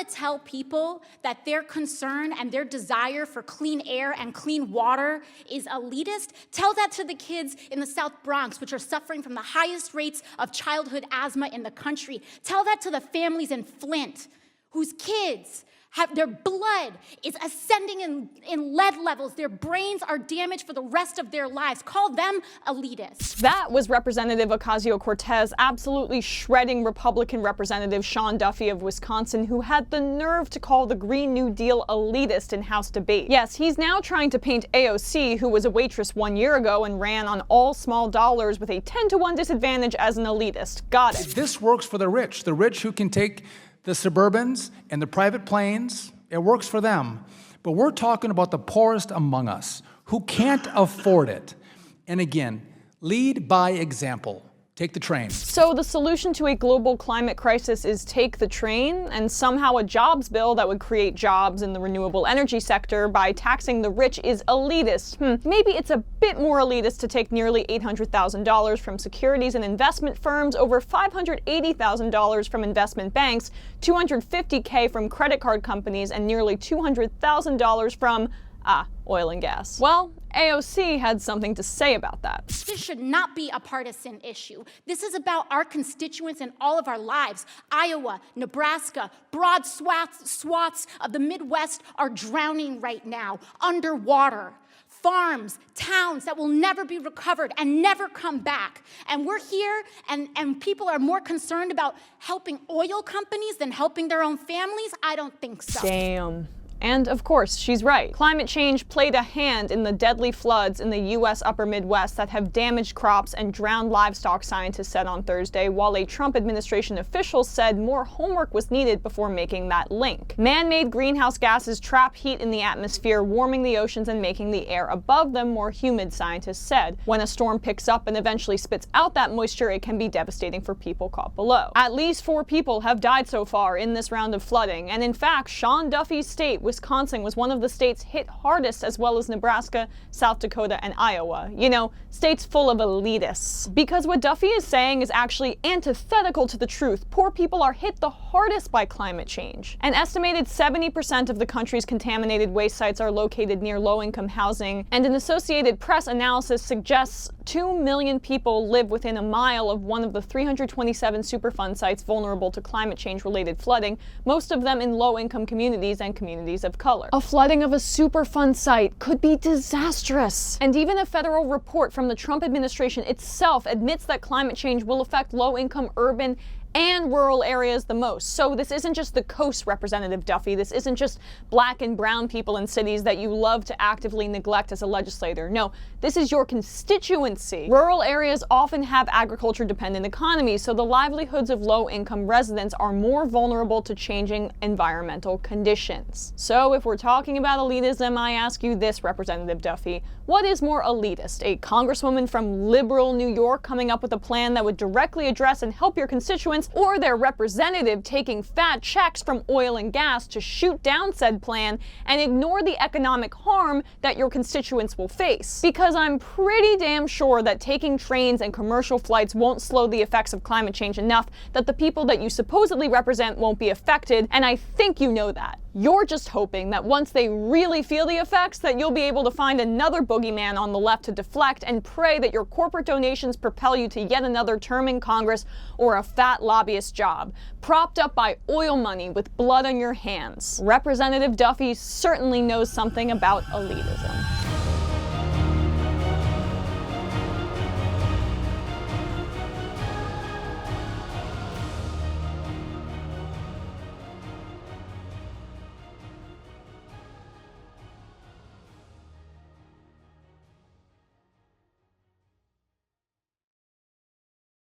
want to tell people that their concern and their desire for clean air and clean water is elitist, tell that to the kids in the South Bronx, which are suffering from the highest rates of childhood asthma in the country. Tell that to the families in Flint, whose kids have their blood is ascending in lead levels. Their brains are damaged for the rest of their lives. Call them elitists. That was Representative Ocasio-Cortez absolutely shredding Republican Representative Sean Duffy of Wisconsin, who had the nerve to call the Green New Deal elitist in House debate. Yes, he's now trying to paint AOC, who was a waitress 1 year ago and ran on all small dollars with a 10-to-1 disadvantage, as an elitist. Got it. This works for the rich who can take the Suburbans and the private planes. It works for them. But we're talking about the poorest among us who can't afford it. And again, lead by example. Take the train. So the solution to a global climate crisis is take the train, and somehow a jobs bill that would create jobs in the renewable energy sector by taxing the rich is elitist. Maybe it's a bit more elitist to take nearly $800,000 from securities and investment firms, over $580,000 from investment banks, $250K from credit card companies, and nearly $200,000 from oil and gas. Well, AOC had something to say about that. This should not be a partisan issue. This is about our constituents and all of our lives. Iowa, Nebraska, broad swaths of the Midwest are drowning right now, underwater. Farms, towns that will never be recovered and never come back. And we're here, and people are more concerned about helping oil companies than helping their own families? I don't think so. Damn. And of course, she's right. Climate change played a hand in the deadly floods in the U.S. upper Midwest that have damaged crops and drowned livestock, scientists said on Thursday, while a Trump administration official said more homework was needed before making that link. Man-made greenhouse gases trap heat in the atmosphere, warming the oceans and making the air above them more humid, scientists said. When a storm picks up and eventually spits out that moisture, it can be devastating for people caught below. At least 4 people have died so far in this round of flooding, and in fact, Sean Duffy's state, Wisconsin, was one of the states hit hardest, as well as Nebraska, South Dakota, and Iowa. You know, states full of elitists. Because what Duffy is saying is actually antithetical to the truth. Poor people are hit the hardest by climate change. An estimated 70% of the country's contaminated waste sites are located near low-income housing, and an Associated Press analysis suggests 2 million people live within a mile of one of the 327 Superfund sites vulnerable to climate change-related flooding, most of them in low-income communities and communities of color. A flooding of a Superfund site could be disastrous. And even a federal report from the Trump administration itself admits that climate change will affect low-income urban and rural areas the most. So this isn't just the coast, Representative Duffy. This isn't just black and brown people in cities that you love to actively neglect as a legislator. No, this is your constituency. Rural areas often have agriculture-dependent economies, so the livelihoods of low-income residents are more vulnerable to changing environmental conditions. So if we're talking about elitism, I ask you this, Representative Duffy. What is more elitist? A congresswoman from liberal New York coming up with a plan that would directly address and help your constituents, or their representative taking fat checks from oil and gas to shoot down said plan and ignore the economic harm that your constituents will face? Because I'm pretty damn sure that taking trains and commercial flights won't slow the effects of climate change enough that the people that you supposedly represent won't be affected, and I think you know that. You're just hoping that once they really feel the effects, that you'll be able to find another boogeyman on the left to deflect and pray that your corporate donations propel you to yet another term in Congress or a fat lobbyist job, propped up by oil money with blood on your hands. Representative Duffy certainly knows something about elitism.